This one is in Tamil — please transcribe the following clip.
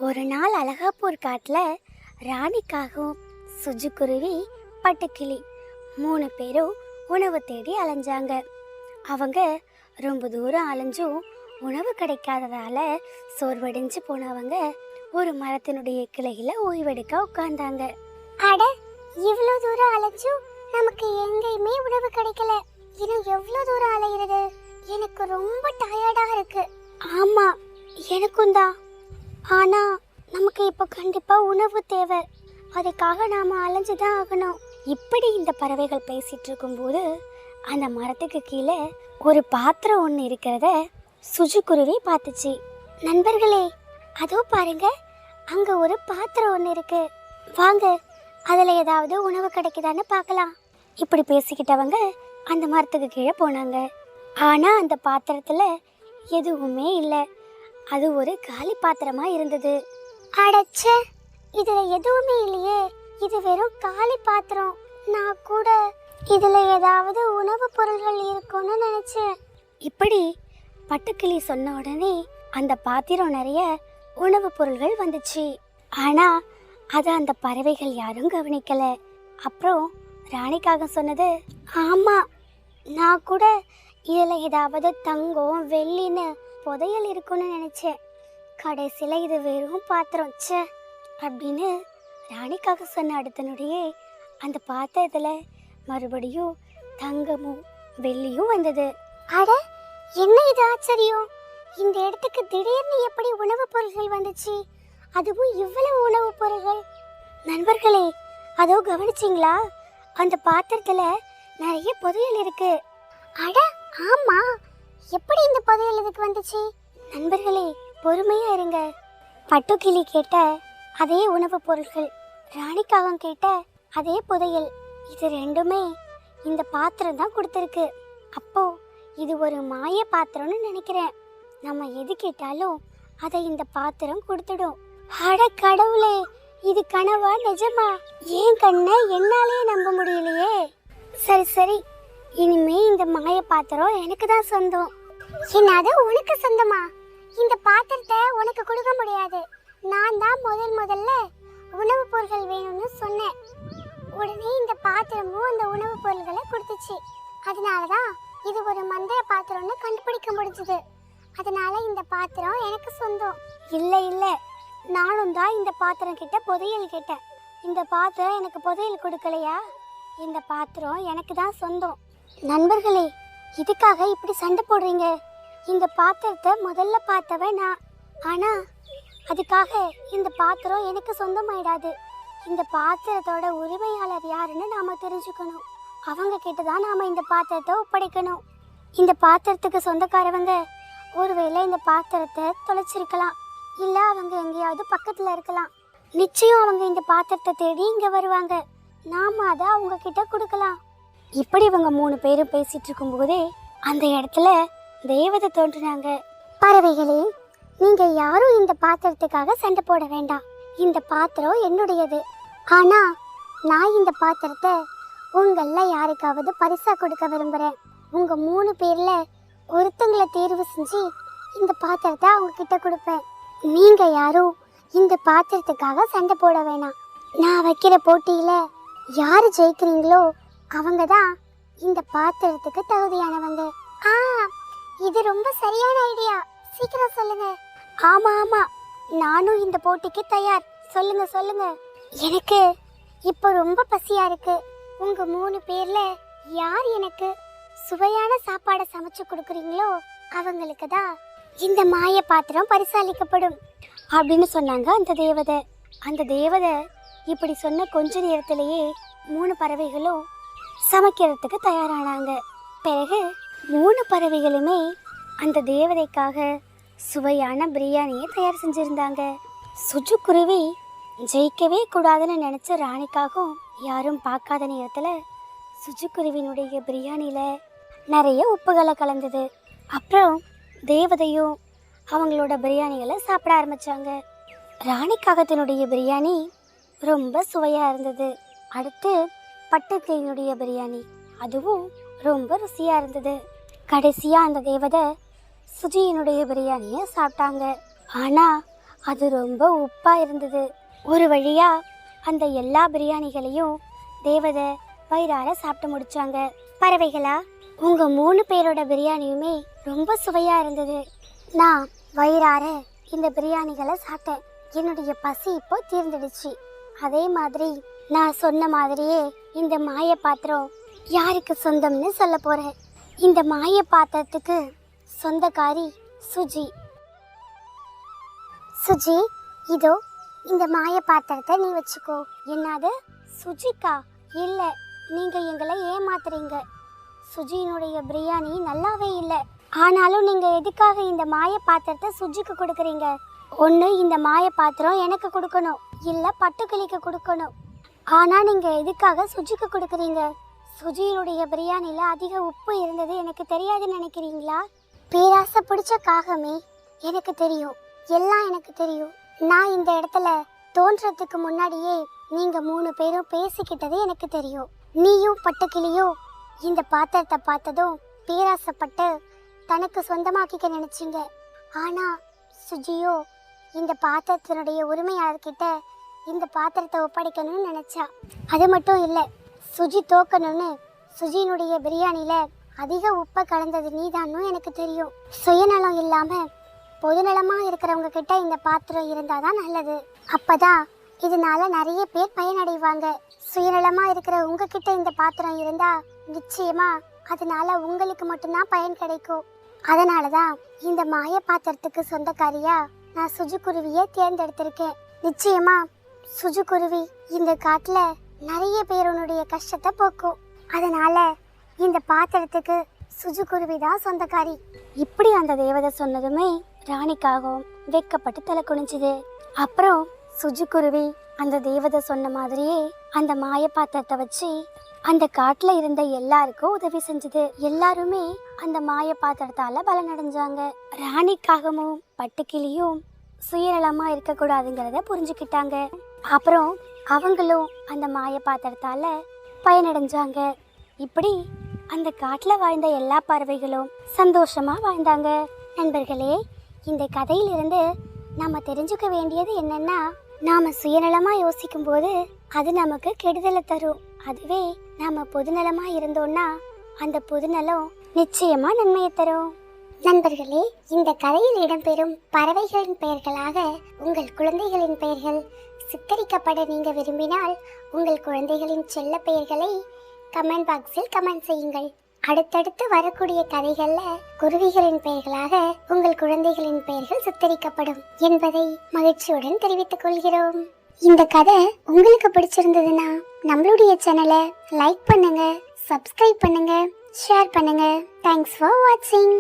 ஒரு நாள் அழகாப்பூர் காட்டில் ராணிக்காகவும் சுஜுக்குருவி பட்டுக்கிளி 3 பேரும் உணவு தேடி அலைஞ்சாங்க. அவங்க ரொம்ப தூரம் அலைஞ்சும் உணவு கிடைக்காததால சோர்வடைஞ்சு போனவங்க ஒரு மரத்தினுடைய கிளையில ஓய்வெடுக்க உட்கார்ந்தாங்க. அட, இவ்வளோ தூரம் அலைஞ்சும் நமக்கு எங்கேயுமே உணவு கிடைக்கல. இன்னும் எவ்வளோ தூரம் அலையிறது? எனக்கு ரொம்ப டயர்டாக இருக்கு. ஆமா, எனக்கும் தான். ஆனா நமக்கு இப்போ கண்டிப்பா உணவு தேவை. அதுக்காக நாம அலைஞ்சுதான் ஆகணும். இப்படி இந்த பறவைகள் பேசிட்டு இருக்கும்போது அந்த மரத்துக்கு கீழே ஒரு பாத்திரம் ஒன்று இருக்கிறத சுஜுக்குருவி பார்த்துச்சு. நண்பர்களே, அதோ பாருங்க, அங்க ஒரு பாத்திரம் ஒன்று இருக்கு. வாங்க, அதுல ஏதாவது உணவு கிடைக்குதான்னு பார்க்கலாம். இப்படி பேசிக்கிட்டவங்க அந்த மரத்துக்கு கீழே போனாங்க. ஆனா அந்த பாத்திரத்துல எதுவுமே இல்லை. அது ஒரு காலி பாத்திரமா இருந்தது. அடச்ச, இதுல எதுவுமே இல்லையே, இது வெறும் காலி பாத்திரம். நான் கூட இதுல ஏதாவது உணவு பொருள்கள் இருக்கும்னு நினைச்சேன். இப்படி பட்டுக்கிளி சொன்ன உடனே அந்த பாத்திரம் நிறைய உணவு பொருள்கள் வந்துச்சு. ஆனா அது அந்த பறவைகள் யாரும் கவனிக்கல. அப்புறம் ராணிக்காக சொன்னது, ஆமா, நான் கூட இதுல ஏதாவது தங்கம் வெள்ளின்னு புதையல் இருக்குன்னு நினைச்சேன். கடைசியில இது வெறும் பாத்திரம் ச்சே அப்படின்னு ராணிக்காக சொன்ன அடுத்த நொடியே அந்த பாத்திரத்துல மறுபடியும் தங்கமும் வெள்ளியும் வந்தது. அட, என்ன இது ஆச்சரியம்! இந்த இடத்துக்கு திடீர்னு எப்படி உணவுப் பொருள்கள் வந்துச்சு? அதுவும் இவ்வளவு உணவுப் பொருள்கள். நண்பர்களே, அதோ கவனிச்சிங்களா? அந்த பாத்திரத்துல நிறைய புதையல் இருக்கு. அட ஆமா, எப்படி இந்த புதையல் இதுக்கு வந்துச்சு? நண்பர்களே, பொறுமையா இருங்க. பட்டுக்கிளி கேட்ட அதே உணவுப் பொருட்கள், ராணிக்காகம் கேட்ட அதே புதையல், இது ரெண்டுமே இந்த பாத்திரம் தான் கொடுத்துருக்கு. அப்போ இது ஒரு மாய பாத்திரம்னு நினைக்கிறேன். நம்ம எது கேட்டாலும் அதை இந்த பாத்திரம் கொடுத்துடும். அட கடவுளே, இது கனவா நிஜமா? ஏன் கண்ணை என்னாலே நம்ப முடியலையே. சரி சரி, இனிமே இந்த மாய பாத்திரம் எனக்கு தான் சொந்தம். என்னது, உனக்கு சொந்தமா? இந்த பாத்திரத்தை உனக்கு கொடுக்க முடியாது. நான் தான் முதல்ல உணவுப் பொருட்கள் வேணும்னு சொன்னேன். உடனே இந்த பாத்திரமும் அந்த உணவுப் பொருள்களை கொடுத்துச்சு. அதனாலதான் இது ஒரு மந்திர பாத்திரம்னு கண்டுபிடிக்க முடிஞ்சது. அதனால இந்த பாத்திரம் எனக்கு சொந்தம். இல்ல, நானும் தான் இந்த பாத்திரம் கிட்ட புதையல் கேட்டேன். இந்த பாத்திரம் எனக்கு புதையல் கொடுக்கலையா? இந்த பாத்திரம் எனக்கு தான் சொந்தம். நண்பர்களே, இதுக்காக இப்படி சண்டை போடுறீங்க? இந்த பாத்திரத்தை முதல்ல பார்த்தவன் நான். ஆனா அதுக்காக இந்த பாத்திரம் எனக்கு சொந்தமாயிடாது. இந்த பாத்திரத்தோட உரிமையாளர் யாருன்னு நாம தெரிஞ்சுக்கணும். அவங்க கிட்டதான் நாம இந்த பாத்திரத்தை ஒப்படைக்கணும். இந்த பாத்திரத்துக்கு சொந்தக்காரவங்க ஒருவேளை இந்த பாத்திரத்தை தொலைச்சிருக்கலாம், இல்ல அவங்க எங்கேயாவது பக்கத்துல இருக்கலாம். நிச்சயம் அவங்க இந்த பாத்திரத்தை தேடி இங்க வருவாங்க. நாம அதை அவங்க கிட்ட கொடுக்கலாம். இப்படி இவங்க 3 பேரும் பேசிட்டு இருக்கும் போதே அந்த இடத்துல தேவதை தோன்றினாங்க. பறவைகளே, நீங்க யாரும் இந்த பாத்திரத்துக்காக சண்டை போட வேண்டாம். இந்த பாத்திரம் என்னுடையது. ஆனா நான் இந்த பாத்திரத்தை உங்கள யாருக்காவது பரிசா கொடுக்க விரும்புறேன். உங்க 3 பேர்ல ஒருத்தங்களை தேர்வு செஞ்சு இந்த பாத்திரத்தை அவங்க கிட்ட கொடுப்பேன். நீங்க யாரும் இந்த பாத்திரத்துக்காக சண்டை போட வேணாம். நான் வைக்கிற போட்டியில யாரு ஜெயிக்கிறீங்களோ அவங்க தான் இந்த பாத்திரத்துக்கு தகுதியானவங்க. இது ரொம்ப சரியான ஐடியா. சீக்கிரம் சொல்லுங்க. ஆமா, நானும் இந்த போட்டிக்கு தயார். சொல்லுங்க. எனக்கு இப்போ ரொம்ப பசியா இருக்கு. உங்க 3 பேர்ல யார் எனக்கு சுவையான சாப்பாடை சமைச்சு கொடுக்குறீங்களோ அவங்களுக்கு தான் இந்த மாய பாத்திரம் பரிசாலிக்கப்படும் அப்படின்னு சொன்னாங்க அந்த தேவதை. அந்த தேவதை இப்படி சொன்ன கொஞ்ச நேரத்திலேயே 3 பறவைகளும் சமைக்கிறதுக்கு தயாரானாங்க. பிறகு 3 பறவைகளுமே அந்த தேவதைக்காக சுவையான பிரியாணியை தயார் செஞ்சிருந்தாங்க. சுஜுக்குருவி ஜெயிக்கவே கூடாதுன்னு நினைச்ச ராணிக்காகவும் யாரும் பார்க்காத நேரத்துல சுஜுக்குருவினுடைய பிரியாணியில நிறைய உப்புகளை கலந்தது. அப்புறம் தேவதையும் அவங்களோட பிரியாணிகளை சாப்பிட ஆரம்பிச்சாங்க. ராணிக்காகத்தினுடைய பிரியாணி ரொம்ப சுவையா இருந்தது. அடுத்து பட்டுக்கிளியினுடைய பிரியாணி, அதுவும் ரொம்ப ருசியா இருந்தது. கடைசியா அந்த தேவதை சுஜியினுடைய பிரியாணியை சாப்பிட்டாங்க. ஆனா அது ரொம்ப உப்பா இருந்தது. ஒரு வழியா அந்த எல்லா பிரியாணிகளையும் தேவதை வயிறார சாப்பிட்டு முடிச்சாங்க. பறவைகளா, உங்க 3 பேரோட பிரியாணியுமே ரொம்ப சுவையா இருந்தது. நான் வயிறார இந்த பிரியாணிகளை சாப்பிட்டேன். என்னுடைய பசி இப்போ தீர்ந்துடுச்சு. அதே மாதிரி நான் சொன்ன மாதிரியே இந்த மாய பாத்திரம் யாருக்கு சொந்தம்னு சொல்ல போறேன். இந்த மாய பாத்திரத்துக்கு சொந்தக்காரி சுஜி. சுஜி, இதோ இந்த மாய பாத்திரத்தை நீ வச்சுக்கோ. என்னது சுஜிக்கா? இல்லை, நீங்க எங்களை ஏமாத்துறீங்க. சுஜியினுடைய பிரியாணி நல்லாவே இல்லை. ஆனாலும் நீங்க எதுக்காக இந்த மாய பாத்திரத்தை சுஜிக்கு கொடுக்குறீங்க? ஒன்று இந்த மாய பாத்திரம் எனக்கு கொடுக்கணும், இல்லை பட்டுக்கிளிக்கு கொடுக்கணும். ஆனால் நீங்கள் எதுக்காக சுஜிக்கு கொடுக்குறீங்க? சுஜியினுடைய பிரியாணியில் அதிக உப்பு இருந்தது எனக்கு தெரியாதுன்னு நினைக்கிறீங்களா? பேராசை பிடிச்ச காகமே, எனக்கு தெரியும், எல்லாம் எனக்கு தெரியும். நான் இந்த இடத்துல தோன்றதுக்கு முன்னாடியே நீங்கள் 3 பேரும் பேசிக்கிட்டது எனக்கு தெரியும். நீயும் பட்டுக்கிளியும் இந்த பாத்திரத்தை பார்த்ததும் பேராசைப்பட்டு தனக்கு சொந்தமாக்கிக்க நினைச்சிங்க. ஆனால் சுஜியோ இந்த பாத்திரத்தினுடைய உரிமையாளர்கிட்ட இந்த பாத்திரத்தை ஒப்படைக்கணும்னு நினச்சா. அது மட்டும் இல்லை, சுஜி தோக்கணும்னு சுஜியினுடைய பிரியாணியில் அதிக உப்பை கலந்தது நீதான்னு எனக்கு தெரியும். சுயநலம் இல்லாமல் பொதுநலமாக இருக்கிறவங்க கிட்ட இந்த பாத்திரம் இருந்தால் தான் நல்லது. அப்போதான் இதனால நிறைய பேர் பயனடைவாங்க. சுயநலமாக இருக்கிற உங்ககிட்ட இந்த பாத்திரம் இருந்தால் நிச்சயமாக அதனால உங்களுக்கு மட்டும்தான் பயன் கிடைக்கும். அதனால தான் இந்த மாய பாத்திரத்துக்கு சொந்தக்காரியா நான் சுஜுக்குருவியை தேர்ந்தெடுத்திருக்கேன். நிச்சயமா சுஜுக்குருவி இந்த காட்டில் நிறைய பேருனுடைய கஷ்டத்தை போக்கும். அதனால இந்த பாத்திரத்துக்கு சுஜுக்குருவி தான் சொந்தக்காரி. இப்படி அந்த தேவதை சொன்னதுமே ராணிக்காகவும் வெக்கப்பட்டு தலை குனிஞ்சுது. அப்புறம் சுஜுக்குருவி அந்த தேவதை சொன்ன மாதிரியே அந்த மாய பாத்திரத்தை வச்சு அந்த காட்டுல இருந்த எல்லாருக்கும் உதவி செஞ்சது. எல்லாருமே அந்த மாய பாத்திரத்தால பலனடைஞ்சாங்க. ராணிக்காகவும் பட்டுக்கிளியும் சுயநலமா இருக்கக்கூடாதுங்கிறத புரிஞ்சுக்கிட்டாங்க. அப்புறம் அவங்களும் அந்த மாய பாத்திரத்தால பயனடைஞ்சாங்க. இப்படி அந்த காட்டுல வாழ்ந்த எல்லா பறவைகளும் சந்தோஷமா வாழ்ந்தாங்க. நண்பர்களே, இந்த கதையிலிருந்து நாம தெரிஞ்சுக்க வேண்டியது என்னன்னா, நாம சுயநலமா யோசிக்கும் போது அது நமக்கு கெடுதலை தரும். அதுவே நாம பொதுநலமா இருந்தோம்னா அந்த பொதுநலம் நிச்சயமா நன்மையை தரும். நண்பர்களே, இந்த கதையில் இடம்பெறும் பறவைகளின் பெயர்களாக உங்கள் குழந்தைகளின் பெயர்கள் சித்தரிக்கப்பட நீங்க விரும்பினால் உங்கள் குழந்தைகளின் செல்ல பெயர்களை கமெண்ட் பாக்ஸில் கமெண்ட் செய்யுங்கள். அடுத்தடுத்து வரக்கூடிய கதைகள்ல குருவிகளின் பெயர்களாக உங்கள் குழந்தைகளின் பெயர்கள் சித்தரிக்கப்படும் என்பதை மகிழ்ச்சியுடன் தெரிவித்துக் கொள்கிறோம். இந்த கதை உங்களுக்கு பிடிச்சிருந்ததுன்னா நம்மளுடைய சேனலை லைக் பண்ணுங்க, சப்ஸ்கிரைப் பண்ணுங்க, ஷேர் பண்ணுங்க. தேங்க்ஸ் ஃபார் வாட்சிங்.